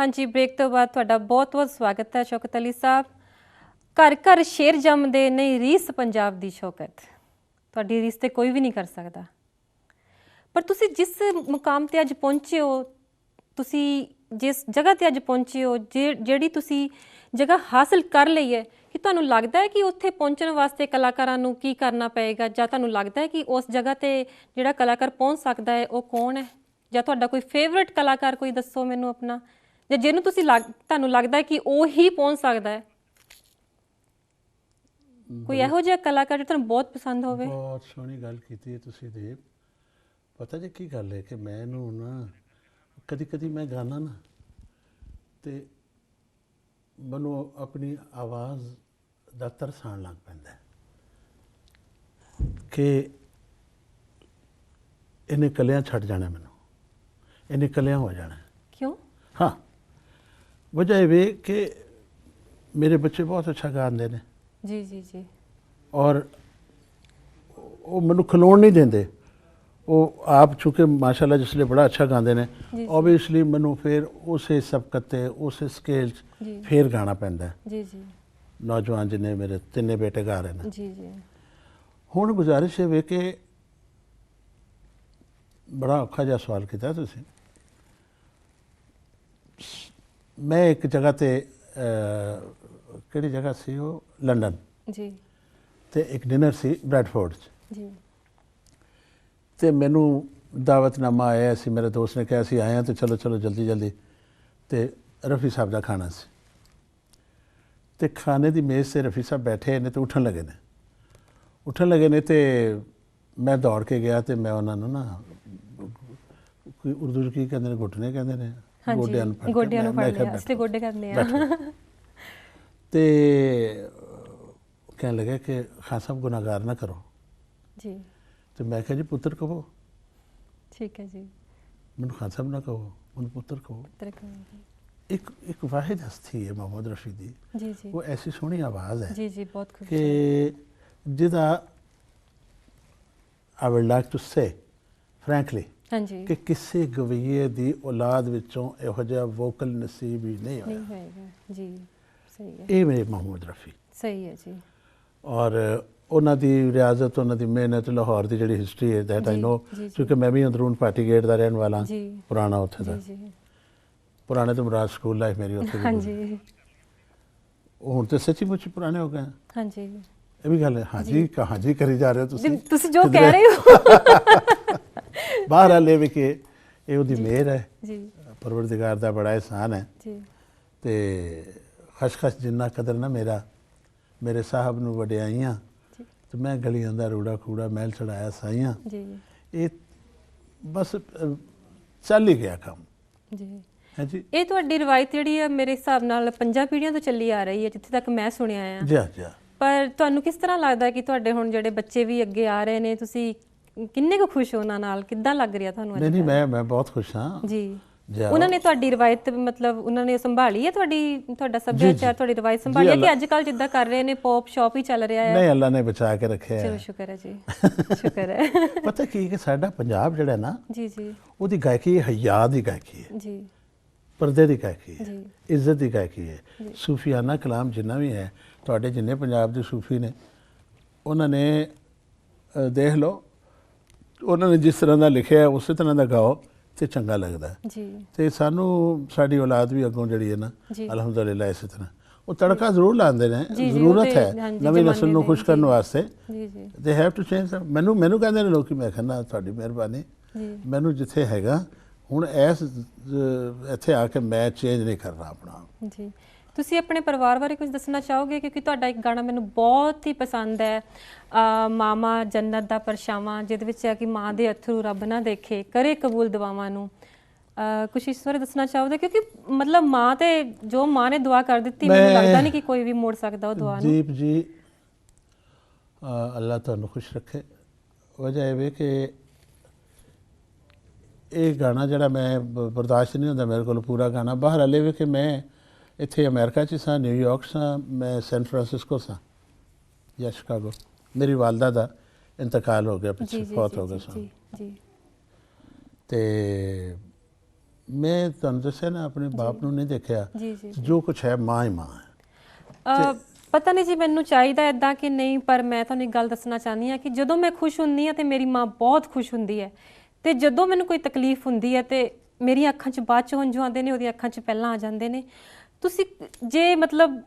हाँ जी, ब्रेक तो बाद तुहाडा बहुत बहुत स्वागत है शौकत अली साहब। घर घर शेर जमदे नहीं रीस पंजाब दी शौकत, तुहाडी रीस ते कोई भी नहीं कर सकदा। पर तुसी जिस मुकाम ते अज पहुंचे हो, तुसी जिस जगह ते अज पहुंचे हो, ਜਿਹੜੀ ਤੁਸੀਂ जगह हासिल कर ਲਈ है, कि ਤੁਹਾਨੂੰ ਲੱਗਦਾ ਹੈ ਕਿ ਉੱਥੇ ਪਹੁੰਚਣ ਵਾਸਤੇ ਕਲਾਕਾਰਾਂ ਨੂੰ ਕੀ ਕਰਨਾ ਪਏਗਾ, ਜਾਂ ਤੁਹਾਨੂੰ ਲੱਗਦਾ ਹੈ ਕਿ ਉਸ ਜਗ੍ਹਾ ਤੇ ਜਿਹੜਾ ਕਲਾਕਾਰ ਪਹੁੰਚ ਸਕਦਾ ਹੈ ਉਹ ਕੌਣ ਹੈ, ਜਾਂ ਤੁਹਾਡਾ ਕੋਈ ਫੇਵਰਿਟ ਕਲਾਕਾਰ ਕੋਈ ਦੱਸੋ ਮੈਨੂੰ ਆਪਣਾ, ਜਾਂ ਜਿਹਨੂੰ ਤੁਸੀਂ ਤੁਹਾਨੂੰ ਲੱਗਦਾ ਹੈ ਕਿ ਉਹ ਹੀ ਪਹੁੰਚ ਸਕਦਾ ਹੈ, ਕੋਈ ਇਹੋ ਜਿਹਾ ਕਲਾਕਾਰ ਜਿਹੜਾ ਤੁਹਾਨੂੰ ਬਹੁਤ ਪਸੰਦ ਹੋਵੇ। ਬਹੁਤ ਸੋਹਣੀ ਗੱਲ ਕੀਤੀ ਹੈ ਤੁਸੀਂ ਦੇਵ। ਪਤਾ ਜੀ ਕੀ ਗੱਲ ਹੈ ਕਿ ਮੈਨੂੰ ਨਾ ਕਦੀ ਕਦੀ ਮੈਂ ਗਾਣਾ ਨਾ ਤੇ ਮੈਨੂੰ ਆਪਣੀ ਆਵਾਜ਼ ਦਾ ਤਰਸ ਆਉਣ ਲੱਗ ਪੈਂਦਾ ਕਿ ਇਹਨੇ ਕਲਿਆਂ ਛੱਡ ਜਾਣਾ, ਮੈਨੂੰ ਇਹਨੇ ਕਲਿਆਂ ਹੋ ਜਾਣਾ। ਕਿਉਂ? ਹਾਂ, ਵਜ੍ਹਾ ਇਹ ਵੇ ਕਿ ਮੇਰੇ ਬੱਚੇ ਬਹੁਤ ਅੱਛਾ ਗਾਉਂਦੇ ਨੇ ਜੀ ਜੀ ਜੀ, ਔਰ ਉਹ ਮੈਨੂੰ ਖਲੋਣ ਨਹੀਂ ਦਿੰਦੇ। ਉਹ ਆਪ ਚੂँकि ਮਾਸ਼ਾਅੱਲਾ ਜਿਸਲੇ ਬੜਾ ਅੱਛਾ ਗਾਉਂਦੇ ਨੇ, ਓਬਵੀਅਸਲੀ ਮੈਨੂੰ ਫਿਰ ਉਸੇ ਸਬਕਤ 'ਤੇ ਉਸੇ ਸਕੇਲ 'ਚ ਫਿਰ ਗਾਣਾ ਪੈਂਦਾ। ਜੀ ਜੀ, ਨੌਜਵਾਨ ਜਿੰਨੇ ਮੇਰੇ ਤਿੰਨੇ ਬੇਟੇ ਗਾ ਰਹੇ ਨੇ। ਜੀ ਜੀ, ਹੁਣ ਗੁਜ਼ਾਰਿਸ਼ ਇਹ ਵੇ ਕਿ ਬੜਾ ਔਖਾ ਜਿਹਾ ਸਵਾਲ ਕੀਤਾ ਤੁਸੀਂ। ਮੈਂ ਇੱਕ ਜਗ੍ਹਾ 'ਤੇ ਕਿਹੜੀ ਜਗ੍ਹਾ ਸੀ ਉਹ, ਲੰਡਨ ਜੀ, ਅਤੇ ਇੱਕ ਡਿਨਰ ਸੀ ਬਰੈਡਫੋਰਡ 'ਚ ਜੀ, ਅਤੇ ਮੈਨੂੰ ਦਾਵਤਨਾਮਾ ਆਇਆ ਸੀ। ਮੇਰੇ ਦੋਸਤ ਨੇ ਕਿਹਾ ਸੀ ਆਏ ਹਾਂ, ਅਤੇ ਚਲੋ ਚਲੋ ਜਲਦੀ ਜਲਦੀ, ਅਤੇ ਰਫੀ ਸਾਹਿਬ ਦਾ ਖਾਣਾ ਸੀ, ਅਤੇ ਖਾਣੇ ਦੀ ਮੇਜ਼ 'ਤੇ ਰਫੀ ਸਾਹਿਬ ਬੈਠੇ ਨੇ ਅਤੇ ਉੱਠਣ ਲੱਗੇ ਨੇ, ਅਤੇ ਮੈਂ ਦੌੜ ਕੇ ਗਿਆ ਅਤੇ ਮੈਂ ਉਹਨਾਂ ਨੂੰ ਨਾ ਕੋਈ ਉਰਦੂ 'ਚ ਕੀ ਕਹਿੰਦੇ ਨੇ, ਘੁੱਟਣੇ ਕਹਿੰਦੇ ਨੇ, ਗੋਡਿਆਂ ਨੂੰ ਫੜ ਲਿਆ, ਅਸੀਂ ਗੋਡੇ ਕਰਦੇ ਹਾਂ, ਅਤੇ ਕਹਿਣ ਲੱਗਾ ਕਿ ਖਾਨ ਸਾਹਿਬ ਗੁਨਾਹਗਾਰ ਨਾ ਕਰੋ ਜੀ। ਤੇ ਮੈਂ ਕਿਹਾ ਜੀ ਪੁੱਤਰ ਕਹੋ। ਠੀਕ ਹੈ ਜੀ, ਮੈਨੂੰ ਖਾਨ ਸਾਹਿਬ ਨਾ ਕਹੋ, ਮੈਨੂੰ ਪੁੱਤਰ ਕਹੋ। ਇੱਕ ਵਾਹਿਦ ਹਸਤੀ ਹੈ ਮੁਹੰਮਦ ਰਫੀ ਦੀ ਜੀ ਜੀ, ਉਹ ਐਸੀ ਸੋਹਣੀ ਆਵਾਜ਼ ਹੈ ਜੀ ਜੀ, ਬਹੁਤ ਖੂਬ, ਕਿ ਜਿਹਦਾ I would like to say frankly ਹਾਂਜੀ ਕਿ ਕਿਸੇ ਗਵਈਏ ਦੀ ਔਲਾਦ ਵਿੱਚੋਂ ਇਹੋ ਜਿਹਾ ਵੋਕਲ ਨਸੀਬ ਹੀ ਨਹੀਂ ਹੋਏਗਾ ਜੀ। ਸਹੀ ਹੈ, ਇਹ ਮੇਰੇ ਮੁਹੰਮਦ ਰਫੀ ਸਹੀ ਹੈ ਜੀ। ਔਰ ਉਹਨਾਂ ਦੀ ਰਿਆਜ਼ਤ, ਉਹਨਾਂ ਦੀ ਮਿਹਨਤ, ਲਾਹੌਰ ਦੀ ਜਿਹੜੀ ਹਿਸਟਰੀ ਹੈ ਦੈਟ ਆਈ ਨੋ, ਕਿਉਂਕਿ ਮੈਂ ਵੀ ਅੰਦਰੂਨ ਪਾਰਟੀ ਗੇਟ ਦਾ ਰਹਿਣ ਵਾਲਾ, ਪੁਰਾਣਾ ਉੱਥੇ ਦਾ, ਪੁਰਾਣੇ ਤੋਂ ਮੁਰਾਦ ਸਕੂਲ ਲਾਈਫ ਮੇਰੀ ਉੱਥੇ ਦੀ। ਉਹ ਹੁਣ ਤਾਂ ਸੱਚੀ ਮੁੱਚੀ ਪੁਰਾਣੇ ਹੋ ਗਏ ਹਾਂਜੀ, ਇਹ ਵੀ ਗੱਲ ਹੈ। ਹਾਂਜੀ ਕਹਾਂ ਜੀ ਕਰੀ ਜਾ ਰਹੇ ਹੋ ਤੁਸੀਂ ਜੋ ਕਹਿ ਰਹੇ ਹੋ। ਬਾਹਰ ਵਾਲੇ ਵੀ ਕਿ ਇਹ ਉਹਦੀ ਮਿਹਰ ਹੈ ਜੀ, ਪਰਵਰਦਿਗਾਰ ਦਾ ਬੜਾ ਇਹਸਾਨ ਹੈ ਜੀ। ਅਤੇ ਖਸ਼ਖਸ਼ ਜਿੰਨਾ ਕਦਰ ਨਾ ਮੇਰੇ ਸਾਹਿਬ ਨੂੰ ਵਡਿਆਈਆਂ, ਤੇ ਮੈਂ ਗਲੀਆਂ ਦਾ ਰੂੜਾ ਖੂੜਾ ਮਹਿਲ ਚੜਾਇਆ ਸਾਈਆਂ ਜੀ। ਇਹ ਬਸ ਚੱਲ ਹੀ ਗਿਆ ਕੰਮ ਜੀ। ਹਾਂਜੀ, ਇਹ ਤੁਹਾਡੀ ਰਵਾਇਤ ਜਿਹੜੀ ਹੈ ਮੇਰੇ ਹਿਸਾਬ ਨਾਲ 5 ਪੀੜ੍ਹੀਆਂ ਤੋਂ ਚੱਲੀ ਆ ਰਹੀ ਹੈ, ਜਿੱਥੇ ਤੱਕ ਮੈਂ ਸੁਣਿਆ ਆ ਜੀ ਜੀ। ਪਰ ਤੁਹਾਨੂੰ ਕਿਸ ਤਰ੍ਹਾਂ ਲੱਗਦਾ ਕਿ ਤੁਹਾਡੇ ਹੁਣ ਜਿਹੜੇ ਬੱਚੇ ਵੀ ਅੱਗੇ ਆ ਰਹੇ ਨੇ, ਤੁਸੀਂ ਕਿੰਨੇ ਕੁ ਖੁਸ਼ ਹੋ ਉਹਨਾਂ ਨਾਲ, ਕਿੱਦਾਂ ਲੱਗ ਰਿਹਾ ਤੁਹਾਨੂੰ? ਨਹੀਂ, ਮੈਂ ਬਹੁਤ ਖੁਸ਼ ਹਾਂ ਜੀ। ਉਹਨਾਂ ਨੇ ਤੁਹਾਡੀ ਰਵਾਇਤ, ਮਤਲਬ ਉਹਨਾਂ ਨੇ ਸੰਭਾਲੀ ਹੈ ਤੁਹਾਡਾ ਸੱਭਿਆਚਾਰ, ਤੁਹਾਡੀ ਰਵਾਇਤ ਸੰਭਾਲੀ ਹੈ, ਕਿ ਅੱਜ ਕੱਲ੍ਹ ਜਿੱਦਾਂ ਕਰ ਰਹੇ ਨੇ ਪੌਪ ਸ਼ੌਪ ਹੀ ਚੱਲ ਰਿਹਾ ਹੈ? ਨਹੀਂ, ਅੱਲਾ ਨੇ ਬਚਾ ਕੇ ਰੱਖਿਆ। ਚਲੋ ਸ਼ੁਕਰ ਹੈ ਜੀ, ਸ਼ੁਕਰ ਹੈ। ਪਤਾ ਕੀ ਕਿ ਸਾਡਾ ਪੰਜਾਬ ਜਿਹੜਾ ਨਾ ਜੀ ਜੀ, ਉਹਦੀ ਗਾਇਕੀ ਹਯਾ ਦੀ ਗਾਇਕੀ ਹੈ ਜੀ, ਪਰਦੇ ਦੀ ਗਾਇਕੀ ਹੈ, ਇੱਜ਼ਤ ਦੀ ਗਾਇਕੀ ਹੈ। ਸੂਫੀਆਨਾ ਕਲਾਮ ਜਿੰਨਾ ਵੀ ਹੈ, ਤੁਹਾਡੇ ਜਿੰਨੇ ਪੰਜਾਬ ਦੇ ਸੂਫੀ ਨੇ, ਉਹਨਾਂ ਨੇ ਦੇਖ ਲਓ, ਉਹਨਾਂ ਨੇ ਜਿਸ ਤਰ੍ਹਾਂ ਦਾ ਲਿਖਿਆ ਉਸੇ ਤਰ੍ਹਾਂ ਦਾ ਗਾਓ ਤੇ ਚੰਗਾ ਲੱਗਦਾ ਜੀ। ਤੇ ਸਾਨੂੰ ਸਾਡੀ ਔਲਾਦ ਵੀ ਅੱਗੋਂ ਜਿਹੜੀ ਹੈ ਨਾ, ਅਲਹਮਦੁਲਿਲਾ ਇਸੇ ਤਰ੍ਹਾਂ ਉਹ ਤੜਕਾ ਜ਼ਰੂਰ ਲਾਉਂਦੇ ਨੇ। ਜ਼ਰੂਰਤ ਹੈ ਨਵੀਂ ਨਸਲ ਨੂੰ ਖੁਸ਼ ਕਰਨ ਵਾਸਤੇ, ਦੇ ਹੈਵ ਟੂ ਚੇਂਜ। ਮੈਨੂੰ ਕਹਿੰਦੇ ਨੇ ਲੋਕੀ, ਮੈਂ ਕਹਿੰਦਾ ਤੁਹਾਡੀ ਮਿਹਰਬਾਨੀ, ਮੈਨੂੰ ਜਿੱਥੇ ਹੈਗਾ ਹੁਣ ਇੱਥੇ ਆ ਕੇ ਮੈਂ ਚੇਂਜ ਨਹੀਂ ਕਰਨਾ ਆਪਣਾ ਜੀ। ਤੁਸੀਂ ਆਪਣੇ ਪਰਿਵਾਰ ਬਾਰੇ ਕੁਝ ਦੱਸਣਾ ਚਾਹੋਗੇ? ਕਿਉਂਕਿ ਤੁਹਾਡਾ ਇੱਕ ਗਾਣਾ ਮੈਨੂੰ ਬਹੁਤ ਹੀ ਪਸੰਦ ਹੈ, ਮਾਮਾ ਜੰਨਤ ਦਾ ਪਰਛਾਵਾਂ, ਜਿਹਦੇ ਵਿੱਚ ਹੈ ਕਿ ਮਾਂ ਦੇ ਅਥਰੂ ਰੱਬ ਨਾ ਦੇਖੇ, ਕਰੇ ਕਬੂਲ ਦੁਆਵਾਂ ਨੂੰ। ਕੁਛ ਇਸ ਬਾਰੇ ਦੱਸਣਾ ਚਾਹੋਗੇ? ਕਿਉਂਕਿ ਮਤਲਬ ਮਾਂ ਤੇ ਜੋ ਮਾਂ ਨੇ ਦੁਆ ਕਰ ਦਿੱਤੀ, ਮੈਨੂੰ ਲੱਗਦਾ ਨਹੀਂ ਕਿ ਕੋਈ ਵੀ ਮੋੜ ਸਕਦਾ ਉਹ ਦੁਆ ਨੂੰ। ਦੀਪ ਜੀ, ਅੱਲਾ ਤੁਹਾਨੂੰ ਖੁਸ਼ ਰੱਖੇ। ਵਜ੍ਹਾ ਇਹ ਵੇ ਕਿ ਇਹ ਗਾਣਾ ਜਿਹੜਾ ਮੈਂ ਬਰਦਾਸ਼ਤ ਨਹੀਂ ਹੁੰਦਾ ਮੇਰੇ ਕੋਲ ਪੂਰਾ ਗਾਣਾ। ਬਾਹਰ ਵਾਲੇ ਵੇ ਕਿ ਮੈਂ ਇੱਥੇ ਅਮਰੀਕਾ 'ਚ ਸਾਂ, ਨਿਊਯਾਰਕ ਸਾਂ, ਮੈਂ ਸੈਨ ਫਰਾਂਸਿਸਕੋ ਸਾਂ ਜਾਂ ਸ਼ਿਕਾਗੋ। ਮੇਰੀ ਵਾਲਦਾ ਦਾ ਇੰਤਕਾਲ ਹੋ ਗਿਆ, ਪਿੱਛੇ ਫੌਤ ਹੋ ਗਏ ਸਨ, ਅਤੇ ਮੈਂ ਤੁਹਾਨੂੰ ਦੱਸਿਆ ਨਾ, ਆਪਣੇ ਬਾਪ ਨੂੰ ਨਹੀਂ ਦੇਖਿਆ, ਜੀ ਜੀ ਜੋ ਕੁਛ ਹੈ ਮਾਂ ਹੀ ਮਾਂ ਹੈ। ਪਤਾ ਨਹੀਂ ਜੀ ਮੈਨੂੰ ਚਾਹੀਦਾ ਇਦਾਂ ਕਿ ਨਹੀਂ, ਪਰ ਮੈਂ ਤੁਹਾਨੂੰ ਇੱਕ ਗੱਲ ਦੱਸਣਾ ਚਾਹੁੰਦੀ ਹਾਂ ਕਿ ਜਦੋਂ ਮੈਂ ਖੁਸ਼ ਹੁੰਦੀ ਹਾਂ ਤੇ ਮੇਰੀ ਮਾਂ ਬਹੁਤ ਖੁਸ਼ ਹੁੰਦੀ ਹੈ, ਤੇ ਜਦੋਂ ਮੈਨੂੰ ਕੋਈ ਤਕਲੀਫ ਹੁੰਦੀ ਹੈ ਤੇ ਮੇਰੀਆਂ ਅੱਖਾਂ 'ਚ ਬਾਅਦ 'ਚ ਹੰਝੂ ਆਉਂਦੇ ਨੇ, ਉਹਦੀਆਂ ਅੱਖਾਂ 'ਚ ਪਹਿਲਾਂ ਆ ਜਾਂਦੇ ਨੇ। ਤੁਸੀਂ ਜੇ ਮਤਲਬ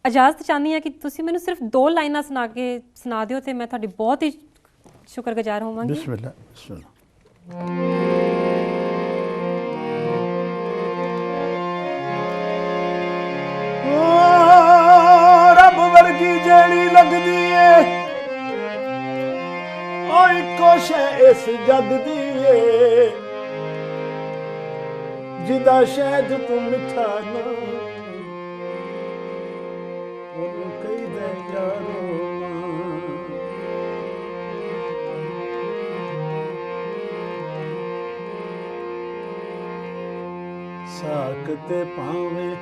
ਇਜਾਜ਼ਤ ਚਾਹੁੰਦੀ ਹਾਂ ਕਿ ਤੁਸੀਂ ਮੈਨੂੰ ਸਿਰਫ 2 ਲਾਈਨਾਂ ਸੁਣਾ ਦਿਓ ਤੇ ਮੈਂ ਤੁਹਾਡੀ ਬਹੁਤ ਹੀ ਸ਼ੁਕਰਗੁਜ਼ਾਰ ਹੋਵਾਂਗੀ। ਬਿਸਮਿਲ੍ਲਾ ਬਿਸਮਿਲ੍ਲਾ। ਰੱਬ ਵਰਗੀ ਜਿਹੜੀ ਲੱਗਦੀ ਏ ਉਹ ਇੱਕੋ ਸ਼ੈ ਇਸ ਜਗ ਦੀ ਏ, ਜਿਹਦਾ ਸ਼ਹਿਦ ਤੂੰ ਮਿੱਠਾ ਨਾ ਉਹਨੂੰ ਕਹਿੰਦੇ ਯਾਰੋ ਮਾਂ। ਸਾਕ ਤੇ ਭਾਵੇਂ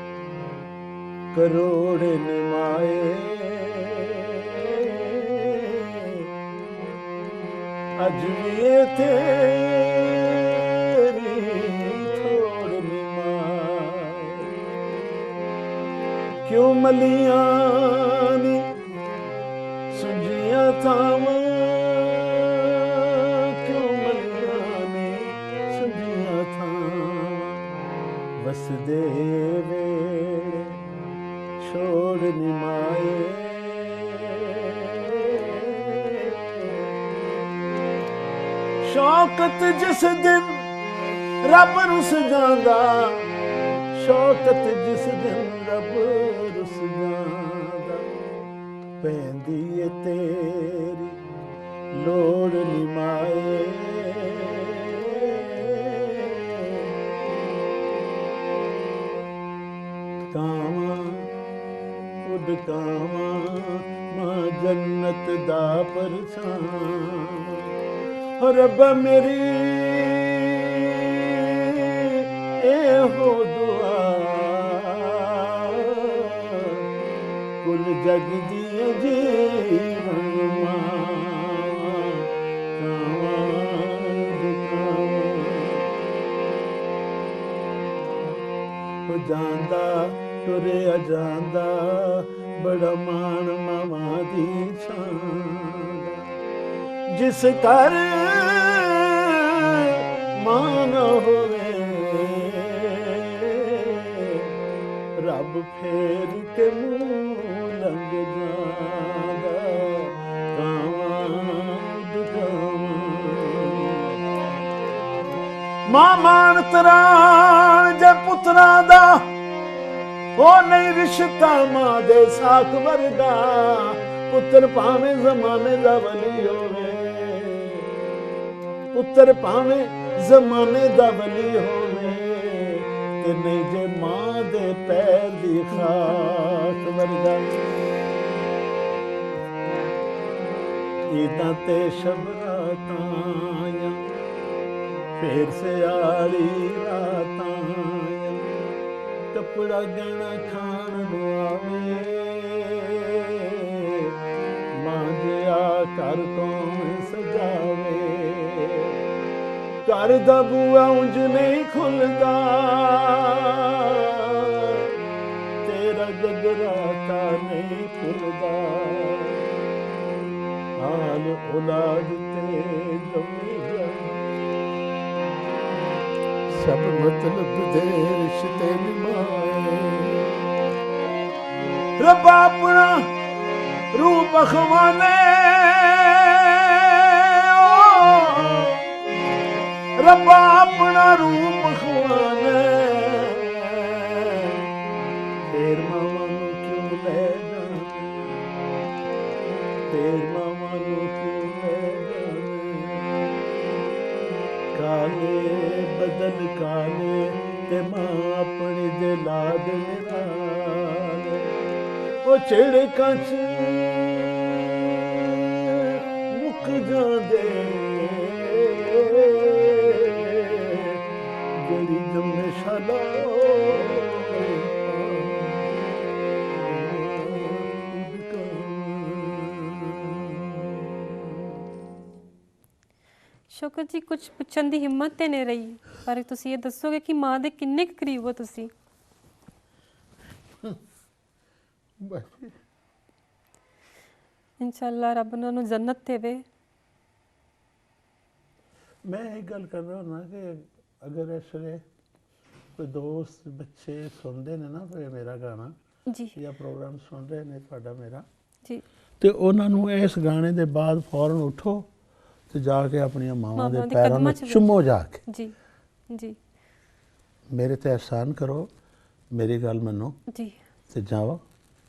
ਕਰੋੜ ਨਿਮਾਏ, ਅੱਜ ਵੀ ਇਹ ਤੇਰੀ ਥੋੜ ਨਿਮਾਏ। ਕਿਉਂ ਮਲੀਆਂ ਨੀ ਸੁਝੀਆਂ ਥਾਵਾਂ, ਕਿਉਂ ਮਲੀਆਂ ਨੀ ਸੁਝੀਆਂ ਥਾਵਾਂ, ਵਸਦੇ ਵੇ ਛੋੜ ਨਿਮਾਏ। ਸ਼ੌਕਤ ਜਿਸ ਦਿਨ ਰੱਬ ਰੁੱਸ ਜਾਂਦਾ, ਸ਼ੌਕਤ ਜਿਸ ਦਿਨ ਰੱਬ ਰੁੱਸ ਜਾਂਦਾ, ਪੈਂਦੀ ਏ ਤੇਰੀ ਲੋੜ ਨਿਮਾਏ। ਕਾਵਾਂ ਉੱਡ ਕਾਵਾਂ ਮਾਂ ਜੰਨਤ ਦਾ ਪਰਛਾਵਾਂ, ਰੱਬਾ ਮੇਰੀ ਇਹੋ ਦੁਆ, ਕੁਲ ਜਗ ਦੀ ਜੀਵਨ ਮਾਵਾਂ, ਕਾਵਾਂ ਉੱਡ ਕਾਵਾਂ। ਹੋ ਜਾਂਦਾ ਤੁਰਿਆ ਜਾਂਦਾ ਬੜਾ ਮਾਣ ਮਾਵਾਂ ਦੀ ਛਾਂ ਦਾ, ਜਿਸ ਘਰ ਮਾਂ ਨਾ ਹੋਵੇ ਰੱਬ ਫੇਰ ਕੇ ਮੂੰਹ ਲੰਘ ਜਾਂਦਾ, ਕਾਵਾਂ ਉੱਡ ਕਾਵਾਂ। ਮਾਂ ਮਾਣ ਤਰਾਣ ਜੇ ਪੁੱਤਰਾਂ ਦਾ, ਉਹ ਨਹੀਂ ਰਿਸ਼ਤਾ ਮਾਂ ਦੇ ਸਾਕ ਵਰਗਾ। ਪੁੱਤਰ ਭਾਵੇਂ ਜ਼ਮਾਨੇ ਦਾ ਵਲੀ ਹੋਵੇ, ਪੁੱਤਰ ਭਾਵੇਂ ਜ਼ਮਾਨੇ ਦਾ ਵਲੀ ਹੋਵੇ, ਤੇ ਨਹੀਂ ਜੇ ਮਾਂ ਦੇ ਪੈਰ ਦੀ ਖਾਕ ਵਰਗਾ। ਈਦਾਂ ਤੇ ਸ਼ਬਰਾਤਾਂ ਫੇਰ ਸਿਆਲੀ ਰਾਤਾਂ, ਕੱਪੜਾ ਗਹਿਣਾ ਖਾਣ ਨੂੰ ਆਵੇ, ਮਾਂ ਜਿਹਾ ਘਰ ਕੌਣ ਸਜਾਵੇ। ਘਰ ਦਾ ਬੂਆ ਉਂਝ ਨਹੀਂ ਖੁੱਲਦਾ, ਤੇਰਾ ਜਗਰਾਤਾ ਨਹੀਂ ਭੁੱਲਦਾ। ਹਾਲ ਔਲਾਦ ਤੇ ਜੰਮੇਗਾ, ਸਭ ਮਤਲਬ ਦੇ ਰਿਸ਼ਤੇ ਨਿਭਾਏ। ਰੱਬ ਆਪਣਾ ਰੂਪ ਅਖਵਾਨੇ, ਰੱਬ ਆਪਣਾ ਰੂਪ ਅਖਵਾਨੇ, ਫੇਰ ਮਾਵਾਂ ਨੂੰ ਕਿਉਂ ਲੈ ਜਾਣੇ, ਫੇਰ ਮਾਵਾਂ ਨੂੰ ਕਿਉਂ ਲੈ ਜਾਣੇ। ਕਾਲੇ ਬਦਨ ਕਾਲੇ ਤੇ ਮਾਂ ਆਪਣੀ ਦੇ ਲਾਦ ਨਿਰਾਲ, ਉਹ ਝਿੜਕਾਂ 'ਚ ਮੁੱਕ ਜਾਂਦੇ, ਜਿਹੜੀ ਜੰਮੇ ਸ਼ਾਲਾ ਸ਼ੌਕਤ ਜੀ ਕੁਝ ਪੁੱਛਣ ਦੀ ਹਿੰਮਤ ਤੇ ਨਹੀਂ ਰਹੀ, ਪਰ ਤੁਸੀਂ ਇਹ ਦੱਸੋਗੇ ਕਿ ਮਾਂ ਦੇ ਕਿੰਨੇ ਕੁ ਕਰੀਬ ਹੋ ਤੁਸੀਂ? ਇਨਸ਼ਾਅੱਲਾ ਰੱਬ ਉਹਨਾਂ ਨੂੰ ਜੰਨਤ ਦੇਵੇ। मैं एक गल कर रहा हूँ ना कि अगर इस वे कोई दोस्त बच्चे सुनते ने ना फिर मेरा गाना जी या प्रोग्राम सुन रहे ने तुहाडा मेरा जी, ਤੇ ਉਹਨਾਂ ਨੂੰ ਇਸ ਗਾਣੇ ਦੇ ਬਾਅਦ ਫੌਰਨ ਉਠੋ ਤੇ ਜਾ ਕੇ ਆਪਣੀਆਂ ਮਾਵਾਂ ਦੇ ਪੈਰਾਂ ਨੂੰ ਚੁੰਮੋ ਜਾ ਕੇ। ਜੀ ਜੀ, ਮੇਰੇ ਤੇ ਅਹਿਸਾਨ ਕਰੋ, ਮੇਰੀ ਗੱਲ ਮੰਨੋ ਜੀ, ਤੇ ਜਾਓ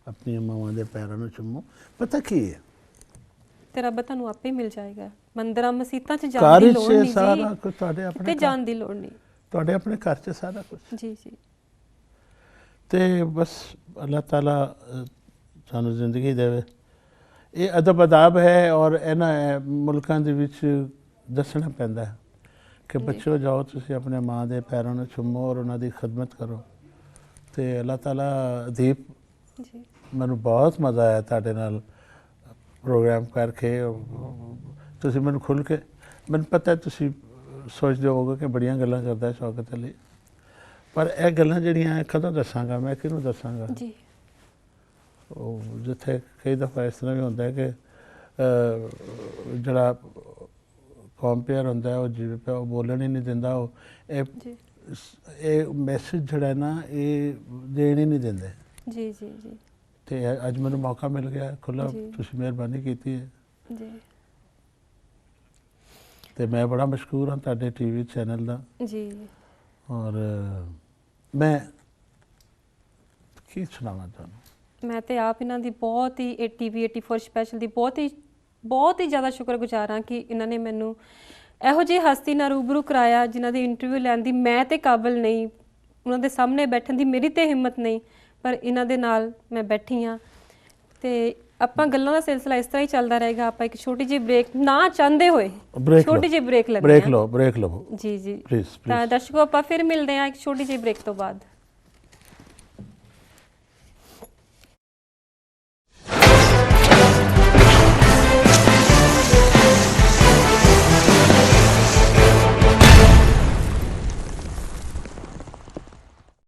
ਆਪਣੀਆਂ ਮਾਵਾਂ ਦੇ ਪੈਰਾਂ ਨੂੰ ਚੁੰਮੋ। ਪਤਾ ਕੀ ਹੈ, ਤੇ ਰੱਬ ਤੁਹਾਨੂੰ ਆਪੇ ਮਿਲ ਜਾਏਗਾ। ਮੰਦਰਾਂ ਮਸੀਤਾਂ 'ਚ ਜਾਣ ਦੀ ਲੋੜ ਨਹੀਂ ਜੀ, ਸਾਰਾ ਕੁਝ ਤੁਹਾਡੇ ਆਪਣੇ ਤੇ ਜਾਣ ਦੀ ਲੋੜ ਨਹੀਂ, ਤੁਹਾਡੇ ਆਪਣੇ ਘਰ 'ਚ ਸਾਰਾ ਕੁਝ। ਜੀ ਜੀ, ਤੇ ਬਸ ਅੱਲਾਹ ਤਾਲਾ ਸਾਨੂੰ ਜ਼ਿੰਦਗੀ ਦੇਵੇ। ਇਹ ਅਦਬ ਅਦਾਬ ਹੈ ਔਰ ਇਹਨਾਂ ਮੁਲਕਾਂ ਦੇ ਵਿੱਚ ਦੱਸਣਾ ਪੈਂਦਾ ਹੈ ਕਿ ਬੱਚੋ ਜਾਓ ਤੁਸੀਂ ਆਪਣੇ ਮਾਂ ਦੇ ਪੈਰਾਂ ਨੂੰ ਚੁੰਮੋ ਔਰ ਉਹਨਾਂ ਦੀ ਖਿਦਮਤ ਕਰੋ। ਤੇ ਅੱਲਾਹ ਤਾਲਾ ਦੀਪ ਜੀ, ਮੈਨੂੰ ਬਹੁਤ ਮਜ਼ਾ ਆਇਆ ਤੁਹਾਡੇ ਨਾਲ ਪ੍ਰੋਗਰਾਮ ਕਰਕੇ। ਤੁਸੀਂ ਮੈਨੂੰ ਖੁੱਲ੍ਹ ਕੇ, ਮੈਨੂੰ ਪਤਾ ਤੁਸੀਂ ਸੋਚਦੇ ਹੋਵੋਗੇ ਕਿ ਬੜੀਆਂ ਗੱਲਾਂ ਕਰਦਾ ਹੈ ਸ਼ੌਕਤ ਅਲੀ, ਪਰ ਇਹ ਗੱਲਾਂ ਜਿਹੜੀਆਂ ਕਦੋਂ ਦੱਸਾਂਗਾ ਮੈਂ, ਕਿਹਨੂੰ ਦੱਸਾਂਗਾ ਜੀ। ਉਹ ਜਿੱਥੇ ਕਈ ਦਫਾ ਇਸ ਤਰ੍ਹਾਂ ਵੀ ਹੁੰਦਾ ਹੈ ਕਿ ਜਿਹੜਾ ਕੰਪੇਅਰ ਹੁੰਦਾ ਉਹ ਜਿਵੇਂ ਪਿਆ ਉਹ ਬੋਲਣ ਹੀ ਨਹੀਂ ਦਿੰਦਾ। ਉਹ ਇਹ ਮੈਸੇਜ ਜਿਹੜਾ ਨਾ ਇਹ ਦੇਣ ਹੀ ਨਹੀਂ ਦਿੰਦੇ। ਜੀ ਜੀ ਜੀ, ਤੇ ਅੱਜ ਮੈਨੂੰ ਮੌਕਾ ਮਿਲ ਗਿਆ ਖੁੱਲ੍ਹਾ, ਤੁਸੀਂ ਮਿਹਰਬਾਨੀ ਕੀਤੀ ਹੈ ਜੀ। ਤੇ ਮੈਂ ਬੜਾ ਮਸ਼ਕੂਰ ਹਾਂ ਤੁਹਾਡੇ ਟੀਵੀ ਚੈਨਲ ਦਾ ਜੀ। ਔਰ ਮੈਂ ਕੀ ਸੁਣਾਵਾਂ ਤੁਹਾਨੂੰ, ਮੈਂ ਤੇ ਆਪ ਇਹਨਾਂ ਦੀ ਬਹੁਤ ਹੀ TV 84 ਸਪੈਸ਼ਲ ਦੀ ਬਹੁਤ ਹੀ ਜ਼ਿਆਦਾ ਸ਼ੁਕਰਗੁਜ਼ਾਰ ਹਾਂ ਕਿ ਇਹਨਾਂ ਨੇ ਮੈਨੂੰ ਇਹੋ ਜਿਹੀ ਹਸਤੀ ਨਾਲ ਰੂਬਰੂ ਕਰਾਇਆ ਜਿਨ੍ਹਾਂ ਦੀ ਇੰਟਰਵਿਊ ਲੈਣ ਦੀ ਮੈਂ ਤੇ ਕਾਬਿਲ ਨਹੀਂ, ਉਹਨਾਂ ਦੇ ਸਾਹਮਣੇ ਬੈਠਣ ਦੀ ਮੇਰੀ ਤੇ ਹਿੰਮਤ ਨਹੀਂ, ਪਰ ਇਹਨਾਂ ਦੇ ਨਾਲ ਮੈਂ ਬੈਠੀ ਹਾਂ। ਤੇ ਆਪਾਂ ਗੱਲਾਂ ਦਾ ਸਿਲਸਿਲਾ ਇਸ ਤਰ੍ਹਾਂ ਹੀ ਚੱਲਦਾ ਰਹੇਗਾ। ਆਪਾਂ ਇੱਕ ਛੋਟੀ ਜਿਹੀ ਬ੍ਰੇਕ ਨਾ ਚਾਹੁੰਦੇ ਹੋਏ ਛੋਟੀ ਜਿਹੀ ਬ੍ਰੇਕ ਲੈਂਦੇ ਹਾਂ। ਬ੍ਰੇਕ ਲਓ ਜੀ ਜੀ, ਪਲੀਜ਼। ਤਾਂ ਦਰਸ਼ਕੋ ਆਪਾਂ ਫਿਰ ਮਿਲਦੇ ਹਾਂ ਇੱਕ ਛੋਟੀ ਜਿਹੀ ਬ੍ਰੇਕ ਤੋਂ ਬਾਅਦ।